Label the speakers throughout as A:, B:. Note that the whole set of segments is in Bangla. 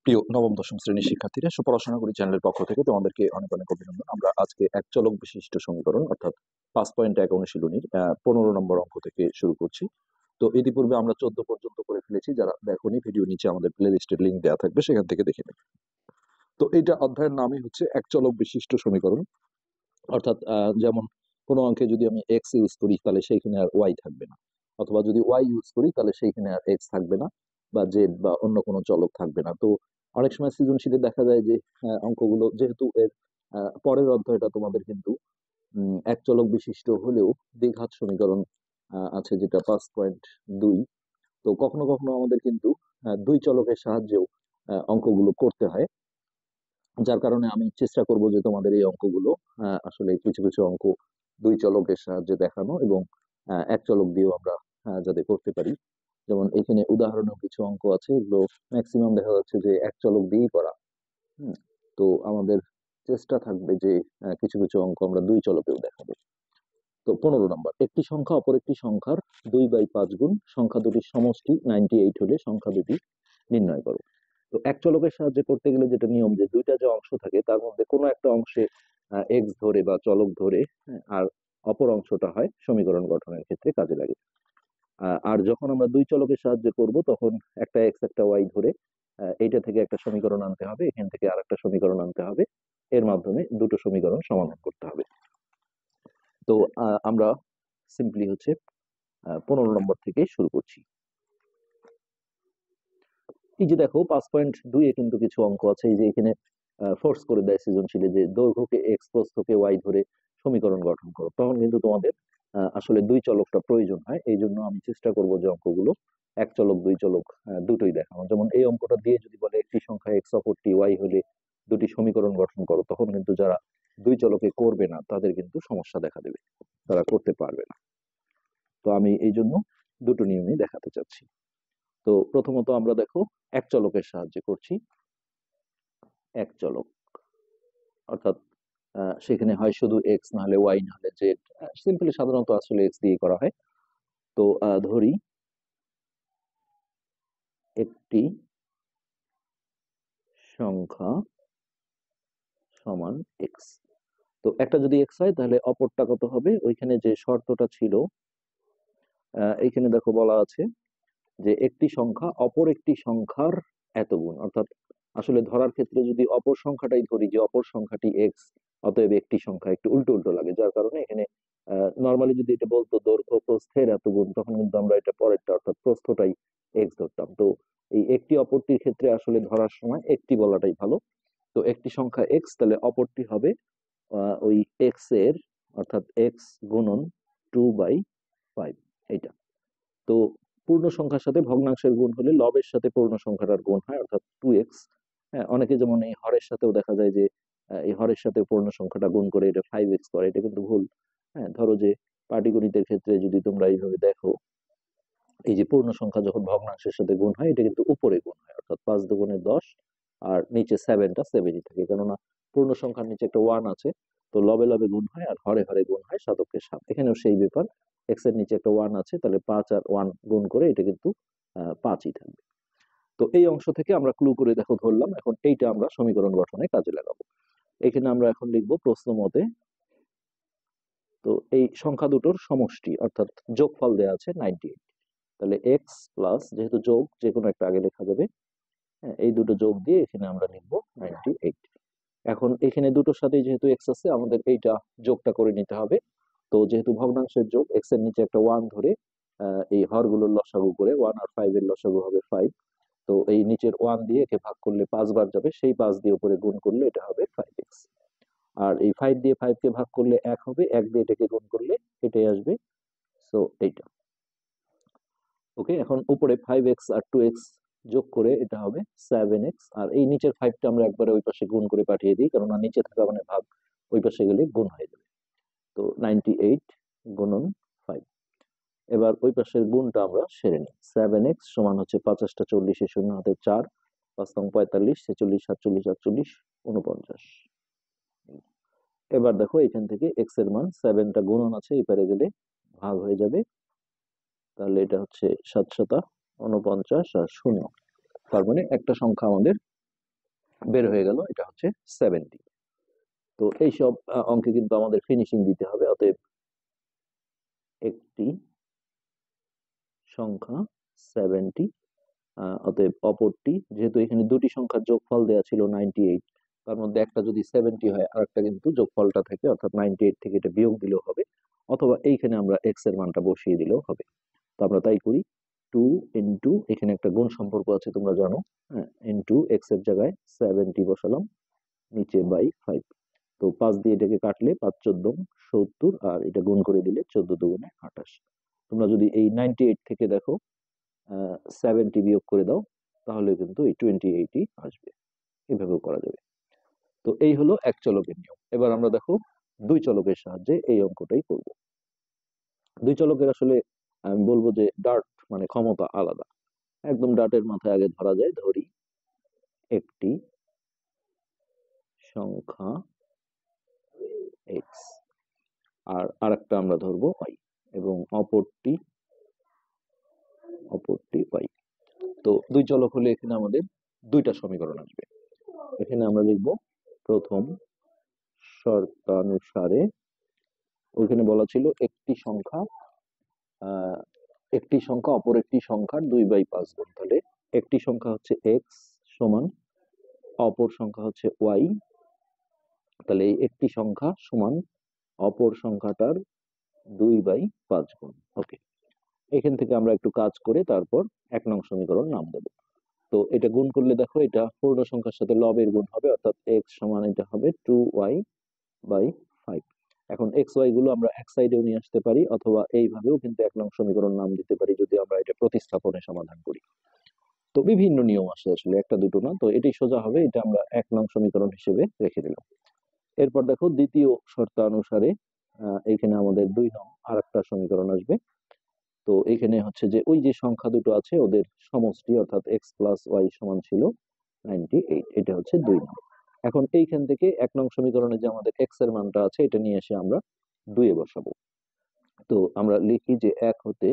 A: প্রিয় নবম দশম শ্রেণীর শিক্ষার্থীরা, সুপড়াশোনা করি চ্যানেলের পক্ষ থেকে তোমাদেরকে অনেক অনেক অভিনন্দন। আমরা আজকে এক চলক বিশিষ্ট সমীকরণ অর্থাৎ 5.1 অনুশীলনীর 15 নম্বর অঙ্ক থেকে শুরু করছি। তো ইতিপূর্বে আমরা 14 পর্যন্ত করে ফেলেছি। যারা দেখোনি, ভিডিও নিচে আমাদের প্লে লিস্টের লিঙ্ক দেওয়া থাকবে, সেখান থেকে দেখে নেবে। তো এইটা অধ্যায়ের নামই হচ্ছে এক চলক বিশিষ্ট সমীকরণ। অর্থাৎ যেমন কোনো অঙ্কে যদি আমি এক্স ইউজ করি তাহলে সেইখানে আর ওয়াই থাকবে না, অথবা যদি ওয়াই ইউজ করি তাহলে সেইখানে আর এক্স থাকবে না, বা জেড বা অন্য কোনো চলক থাকবে না। তো অনেক সময় সৃজনশীলে দেখা যায় যে অঙ্কগুলো যেহেতু এর পরের অধ্যায়টা তোমাদের কিন্তু এক চলক বিশিষ্ট হলেও দ্বিঘাত সমীকরণ আছে, যেটা 5.2। তো কখনো কখনো আমাদের কিন্তু দুই চলকের সাহায্যেও অঙ্কগুলো করতে হয়, যার কারণে আমি চেষ্টা করব যে তোমাদের এই অঙ্কগুলো আসলে কিছু কিছু অঙ্ক দুই চলকের সাহায্যে দেখানো, এবং এক চলক দিয়েও আমরা যাতে করতে পারি। যেমন এখানে উদাহরণেও কিছু অঙ্ক আছে, এগুলো ম্যাক্সিমাম দেখা যাচ্ছে যে এক চলক দিয়েই করা। হুম, তো আমাদের চেষ্টা থাকবে যে কিছু কিছু অঙ্ক আমরা দুই চলকেও দেখাবো। তো 15 নম্বর, একটি সংখ্যা অপর একটি সংখ্যার 2/5 গুণ, সংখ্যা দুটির সমষ্টি 98 হলে সংখ্যা দুটি নির্ণয় করো। তো এক চলকের সাহায্যে করতে গেলে যেটা নিয়ম, যে দুইটা যে অংশ থাকে তার মধ্যে কোনো একটা অংশে এক্স ধরে বা চলক ধরে, হ্যাঁ, আর অপর অংশটা হয় সমীকরণ গঠনের ক্ষেত্রে কাজে লাগে। আর যখন আমরা দুই চলকের সাহায্যে করব তখন একটা এক্স একটা ওয়াই ধরে এইটা থেকে একটা সমীকরণ আনতে হবে, এখান থেকে আর একটা সমীকরণ আনতে হবে, এর মাধ্যমে দুটো সমীকরণ সমাধান করতে হবে। তো আমরা সিম্পলি হচ্ছে 15 নম্বর থেকে শুরু করছি। এই যে দেখো 5.2 এ কিন্তু কিছু অঙ্ক আছে, এই যে এখানে ফোর্স করে দেয় সৃজনশীলে যে দৈর্ঘ্যকে এক্স প্রস্থকে ওয়াই ধরে সমীকরণ গঠন করো, তখন কিন্তু তোমাদের আসলে দুই চলকটা প্রয়োজন হয়। এই জন্য আমি চেষ্টা করব যে অঙ্কগুলো এক চলক দুই চলক দুটোই দেখানো। যেমন এই অঙ্কটা দিয়ে যদি বলে একটি সংখ্যা এক্স অপরটি ওয়াই হলে দুটি সমীকরণ গঠন করো, তখন কিন্তু যারা দুই চলকে করবে না তাদের কিন্তু সমস্যা দেখা দেবে, তারা করতে পারবে না। তো আমি এই জন্য দুটো নিয়মই দেখাতে চাচ্ছি। তো প্রথমত আমরা দেখো এক চলকের সাহায্যে করছি। এক চলক অর্থাৎ সেখানে হয় শুধু এক্স, না হলে ওয়াই, না হলে জেড। সিম্পলি সাধারণত আসলে এক্স দিয়ে করা হয়। তো ধরি একটি সংখ্যা সমান এক্স। তো একটা যদি এক্স হয় তাহলে অপরটা কত হবে, ওইখানে যে শর্তটা ছিল এইখানে দেখো বলা আছে যে একটি সংখ্যা অপর একটি সংখ্যার এত গুণ। অর্থাৎ আসলে ধরার ক্ষেত্রে যদি অপর সংখ্যাটাই ধরি যে অপর সংখ্যাটি এক্স, অতএব একটি সংখ্যা, একটু উল্টো উল্টো লাগে, যার কারণে এখানে নর্মালি যদি এটা বলতো দৈর্ঘ্য প্রস্থের এত গুণ, তখন কিন্তু আমরা এটা পরেরটা অর্থাৎ প্রস্থটাই এক্স ধরতাম। তো এই একটি অপরটির ক্ষেত্রে আসলে ধরার সময় একটি বলাটাই ভালো। তো একটি সংখ্যা এক্স, তাহলে অপরটি হবে ওই এক্স এর, অর্থাৎ এক্স গুণন 2/5 এইটা। তো পূর্ণ সংখ্যার সাথে ভগ্নাংশের গুণ হলে লবের সাথে পূর্ণ সংখ্যাটার গুণ হয়, অর্থাৎ 2x। হ্যাঁ, অনেকে যেমন এই হরের সাথেও দেখা যায় যে এই হরের সাথে পূর্ণ সংখ্যাটা গুণ করে এটা 5x করে, এটা কিন্তু ভুল। হ্যাঁ, ধরো যে পাটিগণিতের ক্ষেত্রে যদি তোমরা এইভাবে দেখো, এই যে পূর্ণ সংখ্যা যখন ভগ্নাংশের সাথে গুণ হয় এটা কিন্তু উপরে গুণ হয়, অর্থাৎ 5 × 2 = 10, আর নিচে 7টা 7ই থাকে, কেননা পূর্ণ সংখ্যার নিচে একটা ওয়ান আছে। তো লবে লবে গুণ হয় আর হরে হরে গুণ হয়, শতককে 7। এখানেও সেই ব্যাপার, এক্স এর নিচে একটা ওয়ান আছে, তাহলে 5 আর 1 গুণ করে এটা কিন্তু 5ই থাকবে। তো এই অংশ থেকে আমরা ক্লু করে দেখো ধরলাম, এখন এইটা আমরা সমীকরণ গঠনে কাজে লাগাবো। এখানে আমরা এখন লিখবো প্রশ্ন মতে, তো এই সংখ্যা দুটোর সমষ্টি অর্থাৎ যোগফল দেওয়া আছে 98। তাহলে এক্স প্লাস, যেহেতু যোগ যে কোনো একটা আগে লেখা যাবে, হ্যাঁ, এই দুটো যোগ দিয়ে এখানে আমরা লিখবো 98। এখন এখানে দুটোর সাথে যেহেতু এক্স আছে, আমাদের এইটা যোগটা করে নিতে হবে। তো যেহেতু ভগ্নাংশের যোগ, এক্স এর নিচে একটা ওয়ান ধরে এই হরগুলোর লসাগু করে 1 আর 5 এর লসাগু হবে 5। তো এই নিচের ওয়ান দিয়ে একে ভাগ করলে 5 বার যাবে, সেই 5 দিয়ে উপরে গুণ করলে এটা হবে 5x। আর এই 5 দিয়ে 5 কে ভাগ করলে 1 হবে, 1 দিয়ে এটাকে গুণ করলে এটাই আসবে। সো এইটা ওকে। এখন উপরে 5x আর 2x যোগ করে এটা হবে 7x, আর এই নিচের 5টা আমরা একবারে ওই পাশে গুণ করে পাঠিয়ে দিই, কারণ নিচে থাকা মানে ভাগ, ওই পাশে গেলে গুণ হয়ে যাবে। তো 98 গুণন 5। এবার ওই পাশের গুণটা আমরা সেরে নিই। 7x সমান হচ্ছে 50টা 40, শূন্য হাতে 4, 5 নং 45, 46, 47, 48, 49। এবার দেখো এখান থেকে এক্স এর মান, 7টা গুণন আছে, এপারে গেলে ভাগ হয়ে যাবে, তাহলে এটা হচ্ছে 7 × 49 আর শূন্য। তার মানে একটা সংখ্যা আমাদের বের হয়ে গেল, এটা হচ্ছে 70। তো এইসব অঙ্কে কিন্তু আমাদের ফিনিশিং দিতে হবে। অতএব একটি সংখ্যা 70, অতএব অপরটি, যেহেতু এখানে দুটি সংখ্যার যোগফল দেওয়া ছিল 98, তার মধ্যে একটা যদি 70 হয় আর একটা কিন্তু যোগফলটা থাকে, অর্থাৎ 98 থেকে এটা বিয়োগ দিলেও হবে, অথবা এইখানে আমরা এক্স এর মানটা বসিয়ে দিলেও হবে। তো আমরা তাই করি, 2 ইন্টু, এখানে একটা গুণ সম্পর্ক আছে তোমরা জানো, হ্যাঁ, ইন্টু এক্স এর জায়গায় 70 বসালাম, নিচে বাই 5। তো 5 দিয়ে এটাকে কাটলে 5 14 70, আর এটা গুণ করে দিলে 14 দুগুণে 28। তোমরা যদি এই 98 থেকে দেখো 70 বিয়োগ করে দাও, তাহলে কিন্তু এই 28ই আসবে। এভাবেও করা যাবে। তো এই হলো এক চলকের নিয়ম। এবার আমরা দেখো দুই চলকের সাহায্যে এই অঙ্কটাই করব। দুই চলকের আসলে আমি বলবো যে ডার্ট মানে ক্ষমতা আলাদা। একদম ডার্টের মাথায় আগে ধরা যায়, ধরি একটি সংখ্যা এক্স, আর আরেকটা আমরা ধরবো ওয়াই, এবং অপরটি ওয়াই। তো দুই চলক হলে এখানে আমাদের দুইটা সমীকরণ আসবে। এখানে আমরা লিখব প্রথম শর্তানুসারে, ওইখানে বলা ছিল একটি সংখ্যা অপর একটি সংখ্যার 2/5 গুণ। তাহলে একটি সংখ্যা হচ্ছে এক্স সমান অপর সংখ্যা হচ্ছে ওয়াই, তাহলে এই একটি সংখ্যা সমান অপর সংখ্যাটার 2/5 গুণ। ওকে, এখান থেকে আমরা একটু কাজ করে তারপর 1 নং সমীকরণ নাম দেব। তো এটা গুণ করলে দেখো এটা পূর্ণ সংখ্যার সাথে লবের গুণ হবে, অর্থাৎ এক্স সমান এটা হবে 2y/5। এখন এক্স ওয়াই গুলো আমরা এক সাইডেও নিয়ে আসতে পারি, অথবা এইভাবেও কিন্তু 1 নং সমীকরণ নাম দিতে পারি যদি আমরা এটা প্রতিস্থাপনে সমাধান করি। তো বিভিন্ন নিয়ম আসে আসলে, একটা দুটো না। তো এটাই সোজা হবে, এটা আমরা 1 নং সমীকরণ হিসেবে রেখে দিলাম। এরপর দেখো দ্বিতীয় শর্তানুসারে এইখানে আমাদের 2 নং আর একটা সমীকরণ আসবে। তো এখানে হচ্ছে যে ওই যে সংখ্যা দুটো আছে ওদের সমষ্টি, অর্থাৎ এক্স প্লাস ওয়াই সমান ছিল 98, এটা হচ্ছে 2 নং। এখন এইখান থেকে 1 নং সমীকরণে যে আমাদের এক্স এর মানটা আছে এটা নিয়ে এসে আমরা 2-এ বসাবো। তো আমরা লিখি যে 1 হতে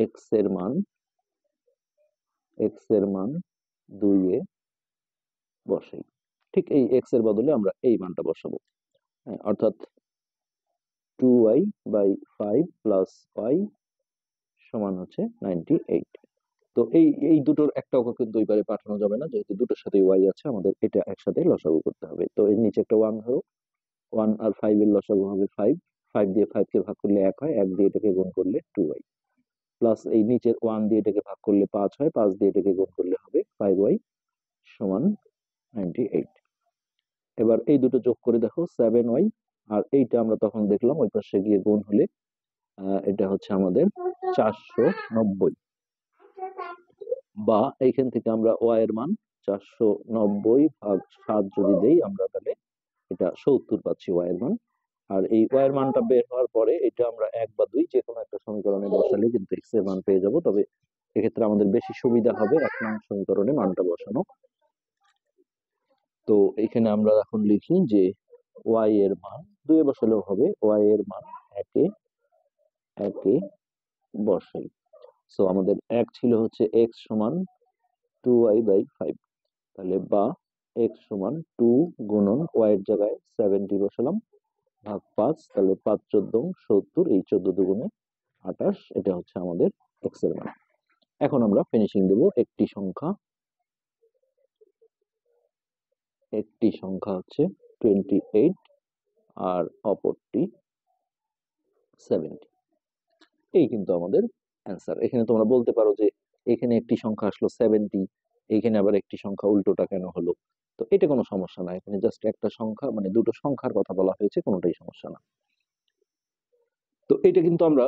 A: এক্স এর মান 2-এ বসাই। ঠিক এই এক্স এর বদলে আমরা এই মানটা বসাবো, হ্যাঁ, অর্থাৎ 2y/5 প্লাস ওয়াই সমান হচ্ছে 98। তো এই এই দুটোর একটা অঙ্ক কিন্তু দুই পারে পাঠানো যাবে না, যেহেতু দুটোর সাথে ওয়াই আছে, আমাদের এটা একসাথে লসাগু করতে হবে। তো এর নিচে একটা 1 ধরো, 1 আর 5 এর লসাগু হবে 5, 5 দিয়ে 5 কে ভাগ করলে 1 হয়, 1 দিয়ে এটাকে গুণ করলে 2y, প্লাস এই নিচের 1 দিয়ে এটাকে ভাগ করলে 5 হয়, 5 দিয়ে এটাকে গুণ করলে হবে 5y সমান 98। এবার এই দুটো যোগ করে দেখো 7y, আর এইটা আমরা তখন দেখলাম ওই পাশে গিয়ে গুণ হলে এটা হচ্ছে আমাদের 490, বা এইখান থেকে আমরা ওয়াই এর মান 490/7 যদি দেই আমরা, তাহলে এটা 70 পাচ্ছি ওয়াই এর মান। আর এই ওয়াই এর মানটা বের হওয়ার পরে এটা আমরা 1 বা 2 যে কোনো একটা সমীকরণে বসালে কিন্তু এক্স এর মান পেয়ে যাব। তবে এক্ষেত্রে আমাদের বেশি সুবিধা হবে 1 নং সমীকরণে মানটা বসানো। তো এখানে আমরা এখন লিখি যে ওয়াই এর মান 2-এ বসালেও হবে, ওয়াই এর মান 1-এ বসাই। সো আমাদের 1 ছিল হচ্ছে এক্স সমান 2y/5, তাহলে বা এক্স সমান 2 গুণন ওয়াই এর জায়গায় 70 বসালাম, ভাগ 5, তাহলে 5 14 70, এই 14 দুগুণে 28, এটা হচ্ছে আমাদের এক্স এর মান। এখন আমরা ফিনিশিং দেব, একটি সংখ্যা হচ্ছে 28 আর অপরটি 70। এই কিন্তু আমাদের অ্যান্সার। এখানে তোমরা বলতে পারো যে এখানে একটি সংখ্যা আসলো 70, এইখানে আবার একটি সংখ্যা উল্টোটা কেন হলো? তো এটা কোনো সমস্যা না, এখানে জাস্ট একটা সংখ্যা মানে দুটো সংখ্যার কথা বলা হয়েছে, কোনোটাই সমস্যা না। তো এটা কিন্তু আমরা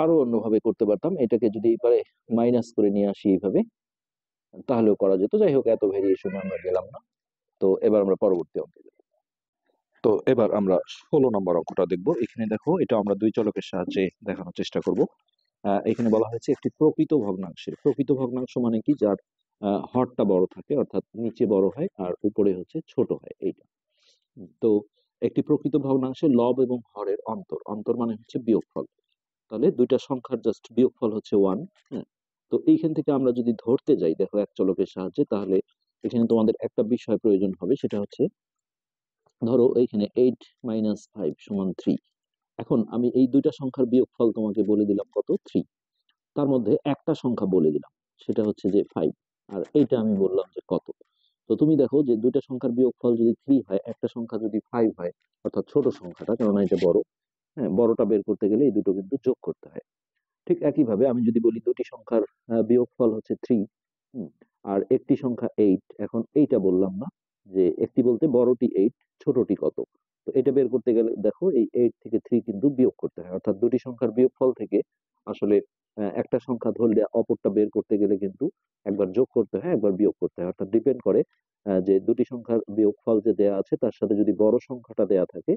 A: আরো অন্যভাবে করতে পারতাম, এটাকে যদি এবারে মাইনাস করে নিয়ে আসি এইভাবে, তাহলেও করা যেত। যাই হোক, এত ভেরিয়েশনে আমরা গেলাম না। তো এবার আমরা পরবর্তী অঙ্কে যাব। তো এবার আমরা 16 নম্বর অঙ্কটা দেখব। এখানে দেখো এটা আমরা দুই চলকের সাহায্যে দেখানোর চেষ্টা করব। এখানে বলা হয়েছে একটি প্রকৃত ভগ্নাংশের, প্রকৃত ভগ্নাংশ মানে কি, যার হরটা বড় থাকে, অর্থাৎ নিচে বড় হয় আর উপরে হচ্ছে ছোট হয়, এইটা। তো একটি প্রকৃত ভগ্নাংশের লব এবং হরের অন্তর, অন্তর মানে হচ্ছে বিয়োগফল, তাহলে দুইটা সংখ্যার জাস্ট বিয়োগফল হচ্ছে 1। হ্যাঁ, তো এইখান থেকে আমরা যদি ধরতে যাই দেখো এক চলকের সাহায্যে, তাহলে এখানে তোমাদের একটা বিষয় প্রয়োজন হবে, সেটা হচ্ছে ধরো এইখানে 8 - 5 = 3। এখন আমি এই দুইটা সংখ্যার বিয়োগফল তোমাকে বলে দিলাম কত, 3। তার মধ্যে একটা সংখ্যা বলে দিলাম, সেটা হচ্ছে যে 5। আর এইটা আমি বললাম যে কত। তো তুমি দেখো যে দুইটা সংখ্যার বিয়োগফল যদি 3 হয়, একটা সংখ্যা যদি 5 হয়, অর্থাৎ ছোট সংখ্যাটা, কেননা এটা বড়, হ্যাঁ, বড়টা বের করতে গেলে এই দুটো কিন্তু যোগ করতে হয়। ঠিক একইভাবে আমি যদি বলি দুটি সংখ্যার বিয়োগফল হচ্ছে 3, আর একটি সংখ্যা 8, এখন এইটা বললাম না যে একটি বলতে বড়টি 8, ছোটটি কত। তো এটা বের করতে গেলে দেখো এই 8 থেকে 3 কিন্তু বিয়োগ করতে হয়, অর্থাৎ দুটি সংখ্যার বিয়োগফল থেকে আসলে একটা সংখ্যা ধরলে অপরটা বের করতে গেলে কিন্তু একবার যোগ করতে হয়, একবার বিয়োগ করতে হয়, অর্থাৎ ডিপেন্ড করে যে দুটি সংখ্যার বিয়োগফল যে দেয়া আছে তার সাথে যদি বড় সংখ্যাটা দেয়া থাকে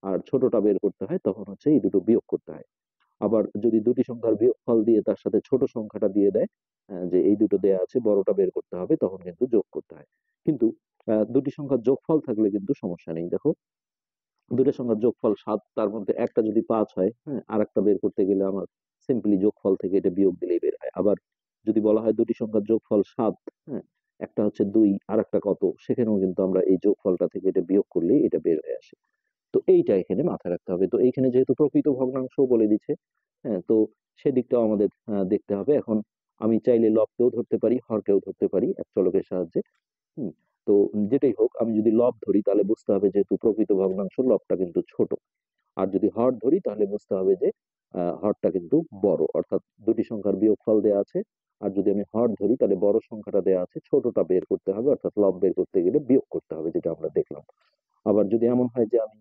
A: আর ছোটটা বের করতে হয়, তখন হচ্ছে এই দুটো বিয়োগ করতে হয়। আবার যদি দুটি সংখ্যার বিয়োগফল দিয়ে তার সাথে ছোট সংখ্যাটা দিয়ে দেয়, যে এই দুটো দেয়া আছে, বড়টা বের করতে হবে, তখন কিন্তু যোগ করতে হয়। কিন্তু দুটি সংখ্যার যোগফল থাকলে কিন্তু সমস্যা নেই। দেখো দুটো সংখ্যার যোগফল 7, তার মধ্যে একটা যদি 5 হয়, হ্যাঁ, আর একটা বের করতে গেলে আমার সিম্পলি যোগফল থেকে এটা বিয়োগ দিলেই বের হয়। আবার যদি বলা হয় দুটি সংখ্যার যোগফল 7, হ্যাঁ, একটা হচ্ছে 2 আর একটা কত, সেখানেও কিন্তু আমরা এই যোগফলটা থেকে এটা বিয়োগ করলেই এটা বের হয়ে আসে। তো এইটা এখানে মাথায় রাখতে হবে। তো এইখানে যেহেতু প্রকৃত ভগ্নাংশ বলে দিচ্ছে, হ্যাঁ, তো সেদিকটাও আমাদের দেখতে হবে। এখন আমি চাইলে লবকেও ধরতে পারি, হরকেও ধরতে পারি এক চলকের সাহায্যে। হুম। তো যেটাই হোক, আমি যদি লব ধরি তাহলে বুঝতে হবে যেহেতু প্রকৃত ভগ্নাংশ, লবটা কিন্তু ছোট। আর যদি হর ধরি তাহলে বুঝতে হবে যে হরটা কিন্তু বড়, অর্থাৎ দুটি সংখ্যার বিয়োগফল দেওয়া আছে। আর যদি আমি হর ধরি তাহলে বড় সংখ্যাটা দেওয়া আছে, ছোটটা বের করতে হবে, অর্থাৎ লব বের করতে গেলে বিয়োগ করতে হবে, যেটা আমরা দেখলাম। আবার যদি এমন হয় যে আমি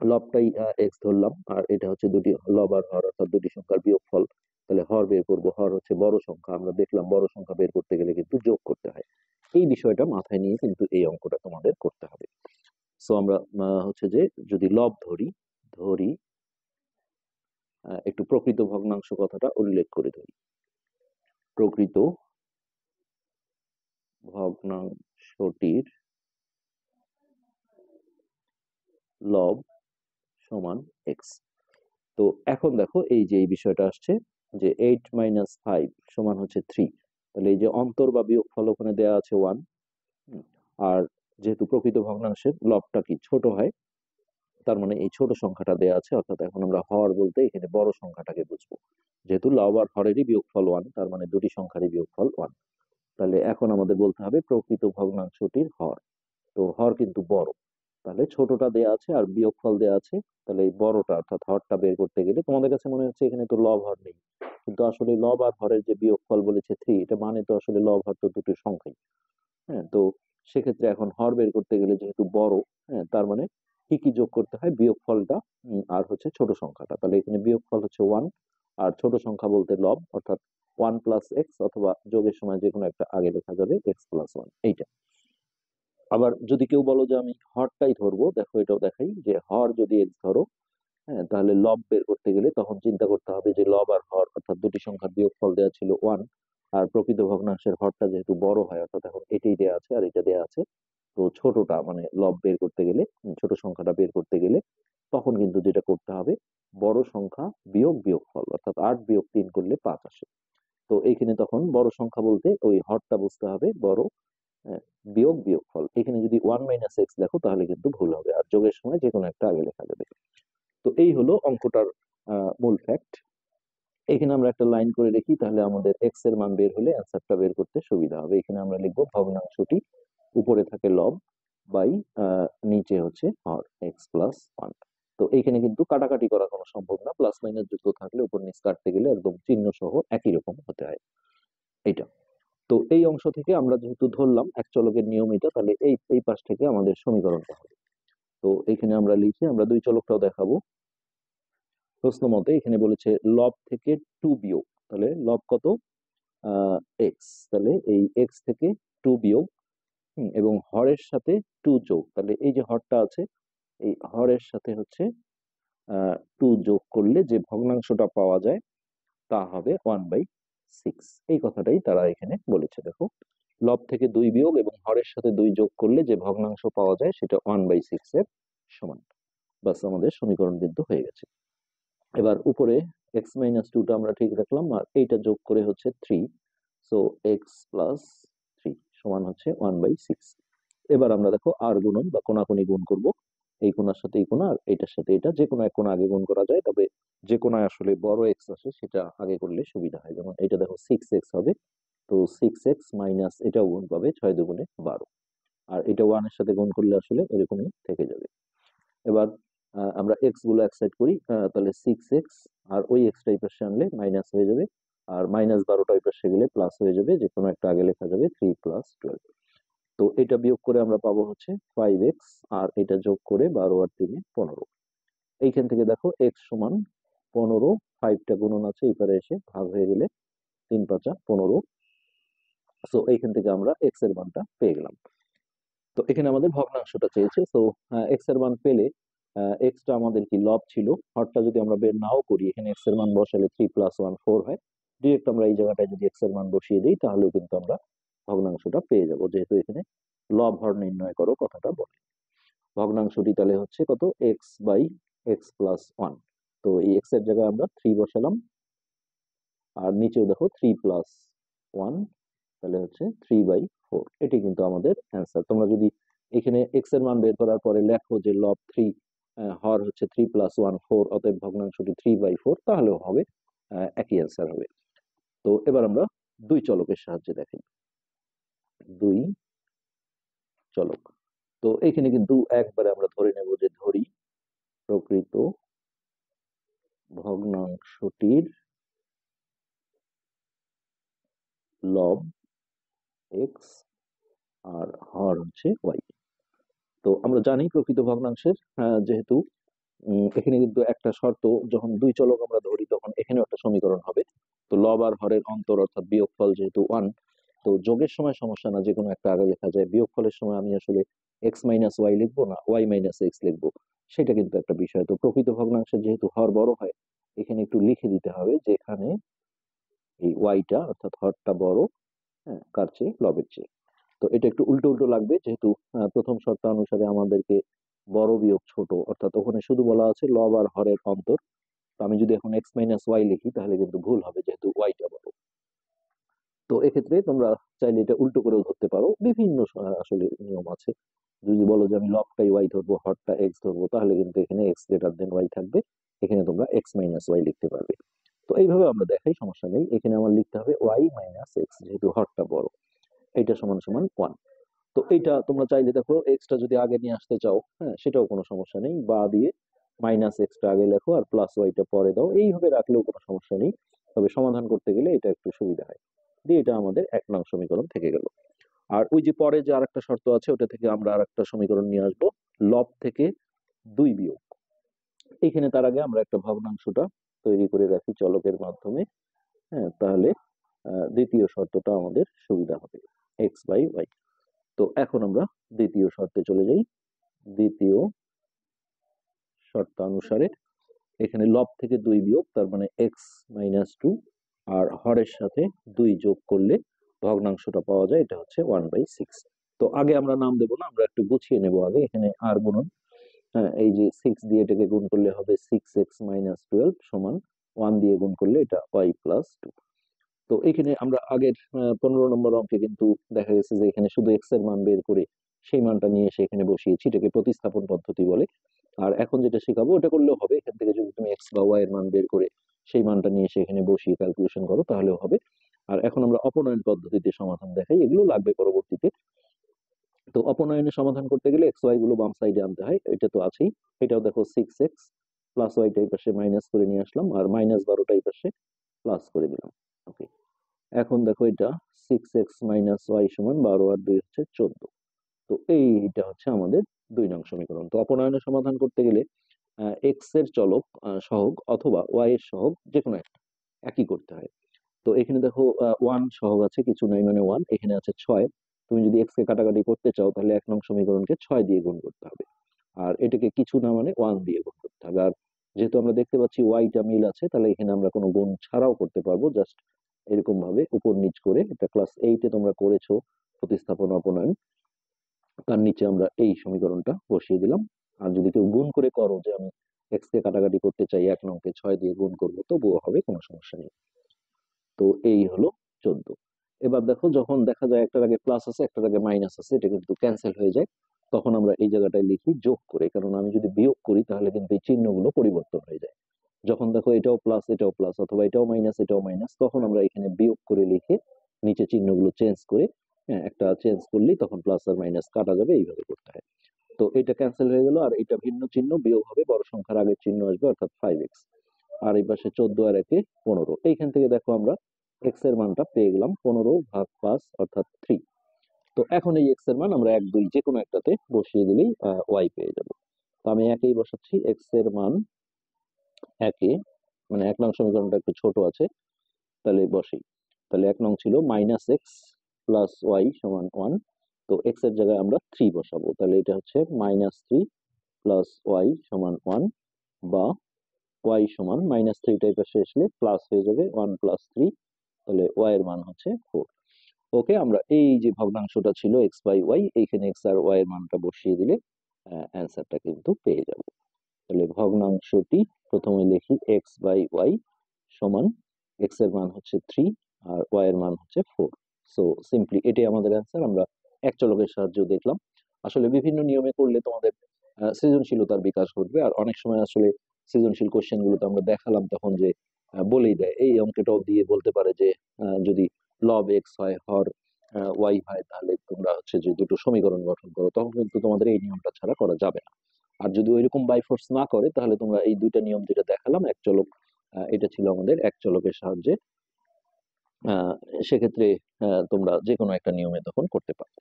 A: লবটাই এক্স ধরলাম, আর এটা হচ্ছে দুটি লব আর হর, অর্থাৎ দুটি সংখ্যার বিয়োগফল, তাহলে হর বের করব। হর হচ্ছে বড় সংখ্যা, আমরা দেখলাম বড় সংখ্যা বের করতে গেলে কিন্তু যোগ করতে হয়। এই বিষয়টা মাথায় নিয়ে কিন্তু এই অঙ্কটা তোমাদের করতে হবে। সো আমরা হচ্ছে যে যদি লব ধরি, ধরি একটু প্রকৃত ভগ্নাংশ কথাটা উল্লেখ করে ধরি। প্রকৃত ভগ্নাংশটির লব সমান এক্স। তো এখন দেখো এই যে এই বিষয়টা আসছে যে 8 - 5 সমান হচ্ছে 3। তাহলে এই যে অন্তর বা বিয়োগফল ওখানে দেওয়া আছে 1। আর যেহেতু প্রকৃত ভগ্নাংশের লবটা কি ছোট হয়, তার মানে এই ছোট সংখ্যাটা দেওয়া আছে, অর্থাৎ এখন আমরা হর বলতে এখানে বড় সংখ্যাটাকে বুঝবো। যেহেতু লব আর হরেরই বিয়োগফল 1, তার মানে দুটি সংখ্যারই বিয়োগফল 1। তাহলে এখন আমাদের বলতে হবে প্রকৃত ভগ্নাংশটির হর। তো হর কিন্তু বড়, তাহলে ছোটটা দেয়া আছে আর বিয়োগফল দেয়া আছে, তাহলে এই বড়টা অর্থাৎ হরটা বের করতে গেলে তোমাদের কাছে মনে হচ্ছে এখানে তো লব হর নেই, কিন্তু আসলে লব আর হরের যে বিয়োগফল বলেছে 3, এটা মানে তো আসলে লব হর তো দুটো সংখ্যাই। হ্যাঁ, তো সেক্ষেত্রে এখন হর বের করতে গেলে যেহেতু বড়, হ্যাঁ, তার মানে কি কি যোগ করতে হয়, বিয়োগফলটা আর হচ্ছে ছোট সংখ্যাটা। তাহলে এখানে বিয়োগফল হচ্ছে 1, আর ছোট সংখ্যা বলতে লব, অর্থাৎ 1 + x, অথবা যোগের সময় যে কোনো একটা আগে লেখা যাবে x+1, এইটা। আবার যদি কেউ বলো যে আমি হরটাই ধরবো, দেখো এটাও দেখাই যে হর যদি এক্স ধরো, হ্যাঁ, তাহলে লব বের করতে গেলে তখন চিন্তা করতে হবে যে লব আর হর, অর্থাৎ দুটি সংখ্যার বিয়োগফল দেওয়া ছিল 1, আর প্রকৃত ভগ্নাংশের হরটা যেহেতু বড় হয়, অর্থাৎ এখন এটাই দেওয়া আছে আর এটা দেওয়া আছে, তো ছোটটা মানে লব বের করতে গেলে, ছোট সংখ্যাটা বের করতে গেলে তখন কিন্তু যেটা করতে হবে, বড় সংখ্যা বিয়োগ বিয়োগফল, অর্থাৎ 8 - 3 করলে 5 আসে। তো এইখানে তখন বড় সংখ্যা বলতে ওই হরটা বুঝতে হবে বড়, হ্যাঁ, বিয়োগ বিয়োগফল। এখানে যদি 1 - x দেখো তাহলে কিন্তু ভুল হবে, আর যোগের সময় যে কোনো একটা আগে লেখা যাবে। তো এই হলো অঙ্কটার মূল ফ্যাক্ট। এখানে আমরা একটা লাইন করে রেখি, তাহলে আমাদের এক্স এর মান বের হলে অ্যান্সারটা বের করতে সুবিধা হবে। এখানে আমরা লিখবো ভগ্নাংশটি উপরে থাকে লব বাই নিচে হচ্ছে হর, x+1। তো এইখানে কিন্তু কাটাকাটি করা কোনো সম্ভব না, প্লাস মাইনাস যুক্ত থাকলে উপর নিচ কাটতে গেলে একদম চিহ্ন সহ একই রকম হতে হয়। এইটা। তো এই অংশ থেকে আমরা যেহেতু ধরলাম এক চলকের নিয়ম এটা, তাহলে এই এই পাশ থেকে আমাদের সমীকরণটা হবে। তো এখানে আমরা লিখি, আমরা দুই চলকটাও দেখাবো। প্রশ্ন মতে এখানে বলেছে লব থেকে 2 বিয়োগ, তাহলে লব কত, এক্স, তাহলে এই এক্স থেকে 2 বিয়োগ, এবং হরের সাথে 2 যোগ, তাহলে এই যে হরটা আছে এই হরের সাথে হচ্ছে 2 যোগ করলে যে ভগ্নাংশটা পাওয়া যায় তা হবে 1/6। এই কথাটাই তারা এখানে বলেছে। দেখো লব থেকে 2 বিয়োগ এবং হরের সাথে 2 যোগ করলে যে ভগ্নাংশ পাওয়া যায় সেটা 1/6 এর সমান। বাস, আমাদের সমীকরণ কিন্তু হয়ে গেছে। এবার উপরে x - 2টা আমরা ঠিক রাখলাম, আর এইটা যোগ করে হচ্ছে 3। সো x + 3 সমান হচ্ছে 1/6। এবার আমরা দেখো আর গুণন বা কোণাকুণি গুণ করব, এই কোণার সাথে এই কোণা আর এটার সাথে এটা, যে কোনো এক কোণা আগে গুণ করা যায়, তবে যে কোণায় আসলে বড় এক্স আসে সেটা আগে করলে সুবিধা হয়। যেমন এটা দেখো 6x হবে, তো 6x মাইনাস এটাও গুণ পাবে, 6 × 2 = 12, আর এটা 1 এর সাথে গুণ করলে আসলে এরকমই থেকে যাবে। এবার আমরা এক্স গুলো এক সাইড করি, তাহলে 6x আর ওই এক্সটা এই পাশে আনলে মাইনাস হয়ে যাবে, আর -12টা ওই পাশে গেলে প্লাস হয়ে যাবে, যে কোনো একটা আগে লেখা যাবে 3 + 12। তো এটা বিয়োগ করে আমরা পাবো হচ্ছে 5x, আর এটা যোগ করে 12 আর 3 15। এইখান থেকে দেখো x সমান 15, 5টা গুণন আছে এপারে এসে ভাগ হয়ে গেলে 3 × 5 = 15। সো এইখান থেকে আমরা x এর মানটা পেয়ে গেলাম। তো এখানে আমাদের ভগ্নাংশটা চেয়েছে, তো এক্স এর মান পেলে এক্সটা আমাদের কি লব ছিল, হরটা যদি আমরা বের নাও করি, এখানে এক্স এর মান বসালে 3 + 1 4 হয়, ডিরেক্ট আমরা এই জায়গাটায় যদি এক্স এর মান বসিয়ে দিই তাহলেও কিন্তু আমরা ভগ্নাংশটা পেয়ে যাব, যেহেতু এখানে লব হর নির্ণয় করো কথাটা বলে। ভগ্নাংশটি তাহলে হচ্ছে কত, x/x+1। তো এই এক্স এর জায়গায় আমরা 3 বসালাম, আর নিচেও দেখো 3 + 1, তাহলে হচ্ছে 3/4। এটি কিন্তু আমাদের অ্যান্সার। তোমরা যদি এখানে এক্স এর মান বের করার পরে লেখো যে লব 3 হর হচ্ছে 3 + 1 4, অতএব ভগ্নাংশটি 3/4, তাহলেও হবে, একই অ্যান্সার হবে। তো এবার আমরা দুই চলকের সাহায্যে দেখি, দুই চলক। তো এখানে কিন্তু একবারে আমরা ধরে নেব যে ধরি প্রকৃত ভগ্নাংশটির লব এক্স আর হর হচ্ছে ওয়াই। তো আমরা জানি প্রকৃত ভগ্নাংশের যেহেতু এখানে কিন্তু একটা শর্ত, যখন দুই চলক আমরা ধরি তখন এখানেও একটা সমীকরণ হবে। তো লব আর হরের অন্তর অর্থাৎ বিয়োগফল যেহেতু 1, তো যোগের সময় সমস্যা না, যে কোনো একটা আগে লেখা যায়, বিয়োগফলের সময় আমি আসলে x - y লিখবো না y - x লিখবো, সেটা কিন্তু একটা বিষয়। তো প্রকৃত ভগ্নাংশের যেহেতু হর বড় হয়, এখানে একটু লিখে দিতে হবে যে এখানে এই ওয়াইটা অর্থাৎ হরটা বড়, হ্যাঁ, কার চেয়ে, লবের চেয়ে। তো এটা একটু উল্টো উল্টো লাগবে, যেহেতু প্রথম শর্ত অনুসারে আমাদেরকে বড় বিয়োগ ছোট, অর্থাৎ ওখানে শুধু বলা আছে লব আর হরের অন্তর। তো আমি যদি এখন x - y লিখি তাহলে কিন্তু ভুল হবে, যেহেতু ওয়াইটা বড়। তো এক্ষেত্রে তোমরা চাইলে এটা উল্টো করেও ধরতে পারো, বিভিন্ন আসলে নিয়ম আছে। যদি বলো যে আমি লবটাই ওয়াই ধরবো, হরটা এক্স ধরবো, তাহলে কিন্তু এখানে x y থাকবে, এখানে তোমরা x - y লিখতে পারবে। তো এইভাবে আমরা দেখাই, সমস্যা নেই। এখানে আমার লিখতে হবে y - x, যেহেতু হরটা বড়, এটা সমান সমান 1। তো এইটা তোমরা চাইলে দেখো এক্সটা যদি আগে নিয়ে আসতে চাও, হ্যাঁ, সেটাও কোনো সমস্যা নেই, বা দিয়ে -x আগে লেখো আর +y পরে দাও, এইভাবে রাখলেও কোনো সমস্যা নেই। তবে সমাধান করতে গেলে এটা একটু সুবিধা হয়। দিয়ে এটা আমাদের 1 নং সমীকরণ থেকে গেল। আর ওই যে পরে যে আরেকটা শর্ত আছে, ওটা থেকে আমরা আরেকটা সমীকরণ নিয়ে আসবো, লব থেকে 2 বিয়োগ। এখানে তার আগে আমরা একটা ভগ্নাংশটা তৈরি করে রাখি চলকের মাধ্যমে, হ্যাঁ, তাহলে দ্বিতীয় শর্তটা আমাদের সুবিধা হবে, x/y। তো এখন আমরা দ্বিতীয় শর্তে চলে যাই। দ্বিতীয় শর্তানুসারে এখানে লব থেকে 2 বিয়োগ, তার মানে x - 2, আর হরের সাথে 2 যোগ করলে ভগ্নাংশটা পাওয়া যায়, এটা হচ্ছে 1/6। তো আগে আমরা নাম দেবো না, আমরা একটু গুছিয়ে নেব আগে। এখানে আর গুণন, হ্যাঁ, এই যে 6 দিয়ে এটাকে গুণ করলে হবে 6x - 12 সমান 1 দিয়ে গুণ করলে এটা y+2। তো এখানে আমরা আগের 15 নম্বর অঙ্কে কিন্তু দেখা গেছে যে এখানে শুধু এক্স এর মান বের করে সেই মানটা নিয়ে এসে এখানে বসিয়েছি, এটাকে প্রতিস্থাপন পদ্ধতি বলে। আর এখন যেটা শেখাবো ওটা করলেও হবে, এখান থেকে যদি তুমি এক্স বা ওয়াই এর মান বের করে সেই মানটা নিয়ে এসে এখানে বসিয়ে ক্যালকুলেশন করো তাহলেও হবে। আর এখন আমরা অপনয়ন পদ্ধতিতে সমাধান দেখাই, এগুলো লাগবে পরবর্তীতে। তো অপনয়নে সমাধান করতে গেলে এক্স ওয়াই গুলো বাম সাইডে আনতে হয়, এটা তো আছেই। এটাও দেখো 6x প্লাস ওয়াইটা এই পাশে মাইনাস করে নিয়ে আসলাম, আর -12টা এই পাশে প্লাস করে দিলাম। ওকে, এখন দেখো এটা 6x - y সমান 12 আর 2 হচ্ছে 14। তো এইটা হচ্ছে আমাদের 2 নং সমীকরণ। তো অপনয়নের সমাধান করতে গেলে এক্স এর চলক সহগ অথবা ওয়াই এর সহগ যে কোনো একটা একই করতে হয়। তো এখানে দেখো 1 সহগ আছে, কিছু নাই মানে 1, এখানে আছে 6। তুমি যদি এক্স কে কাটাকাটি করতে চাও তাহলে 1 নং সমীকরণকে 6 দিয়ে গুণ করতে হবে, আর এটাকে কিছু না মানে 1 দিয়ে গুণ করতে হবে। আর যেহেতু আমরা দেখতে পাচ্ছি ওয়াইটা মিল আছে, তাহলে এখানে আমরা কোনো গুণ ছাড়াও করতে পারবো, জাস্ট এরকম ভাবে উপর নিচ করে। এটা ক্লাস 8-এ তোমরা করেছো প্রতিস্থাপন অপনয়ন, তার নিচে আমরা এই সমীকরণটা বসিয়ে দিলাম। আর যদি কেউ গুণ করে করো যে আমি এক্স কে কাটাকাটি করতে চাই, 1 নংকে 6 দিয়ে গুণ করবো, তবুও হবে, কোনো সমস্যা নেই। তো এই হলো 14। এবার দেখো যখন দেখা যায় একটার আগে প্লাস আছে একটার আগে মাইনাস আছে, এটা কিন্তু ক্যান্সেল হয়ে যায়। তখন আমরা এই জায়গাটায় লিখি যোগ করে, কারণ আমি যদি বিয়োগ করি তাহলে কিন্তু এই চিহ্নগুলো পরিবর্তন হয়ে যায়। যখন দেখো এটাও প্লাস এটাও প্লাস অথবা এটাও মাইনাস এটাও মাইনাস, তখন আমরা এখানে বিয়োগ করে লিখে নিচে চিহ্নগুলো চেঞ্জ করে, হ্যাঁ, একটা চেঞ্জ করলেই তখন প্লাস আর মাইনাস কাটা যাবে, এইভাবে করতে হয়। তো এটা ক্যান্সেল হয়ে গেল, আর এটা ভিন্ন চিহ্ন বিয়োগ হবে, বড় সংখ্যার আগের চিহ্ন আসবে অর্থাৎ 5x। আর এই পাশে 14 আর 1 15। এইখান থেকে দেখো আমরা x এর মানটা পেয়ে গেলাম 15/5 অর্থাৎ 3। তো এখন এই x এর মান আমরা 1 2 যে কোনো একটাতে বসিয়ে দিলেই y পেয়ে যাব। তো আমি একেই বসাচ্ছি, x এর মান একে, মানে 1 নং সমীকরণটা একটু ছোট আছে, তাহলে বসি। তাহলে 1 নং ছিল -x প্লাস y সমান 1। তো x এর জায়গায় আমরা 3 বসাবো, তাহলে এটা হচ্ছে -3 প্লাস y সমান 1, বা y সমান -3 টাই পাশে আসলে প্লাস হয়ে যাবে 1 প্লাস 3, তাহলে y এর মান হচ্ছে 4। ওকে, আমরা এই যে ভগ্নাংশটা ছিল x বাই y, এইখানে x আর y এর মানটা বসিয়ে দিলে অ্যান্সারটা কিন্তু পেয়ে যাব। তাহলে ভগ্নাংশটি প্রথমে লিখি x বাই y সমান, x এর মান হচ্ছে 3 আর y এর মান হচ্ছে 4। সো সিম্পলি এটাই আমাদের অ্যান্সার। আমরা এক চলকের সাহায্যে দেখলাম। আসলে বিভিন্ন নিয়মে করলে তোমাদের সৃজনশীলতার বিকাশ ঘটবে। আর অনেক সময় আসলে সৃজনশীল কোশ্চেন গুলোতে আমরা দেখালাম তখন যে বলেই দেয়, এই অঙ্কটাও দিয়ে বলতে পারে যে যদি লব এক্স হয় হর ওয়াই হয়, তাহলে তোমরা হচ্ছে যে দুটো সমীকরণ গঠন করো, তখন কিন্তু তোমাদের এই নিয়মটা ছাড়া করা যাবে না। আর যদি ওইরকম বাই ফোর্স না করে, তাহলে তোমরা এই দুইটা নিয়ম যেটা দেখালাম এক চলক, এটা ছিল আমাদের এক চলকের সাহায্যে, আহ, সেক্ষেত্রে তোমরা যে কোনো একটা নিয়মে তখন করতে পারো।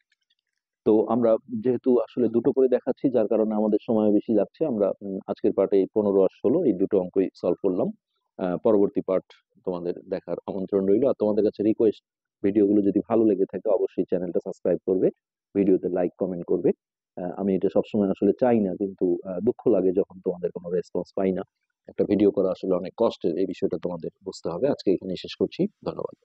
A: তো আমরা যেহেতু আসলে দুটো করে দেখাচ্ছি, যার কারণে আমাদের সময় বেশি যাচ্ছে, আমরা আজকের পার্টে 15 আর 16 এই দুটো অঙ্কই সলভ করলাম। পরবর্তী পার্ট তোমাদের দেখার আমন্ত্রণ রইল। আর তোমাদের কাছে রিকোয়েস্ট, ভিডিওগুলো যদি ভালো লেগে থাকে অবশ্যই চ্যানেলটা সাবস্ক্রাইব করবে, ভিডিওতে লাইক কমেন্ট করবে। আমি এটা সবসময় আসলে চাই না, কিন্তু দুঃখ লাগে যখন তোমাদের কোনো রেসপন্স পাই না। একটা ভিডিও করা আসলে অনেক কষ্টের, এই বিষয়টা তোমাদের বুঝতে হবে। আজকে এখানে শেষ করছি, ধন্যবাদ।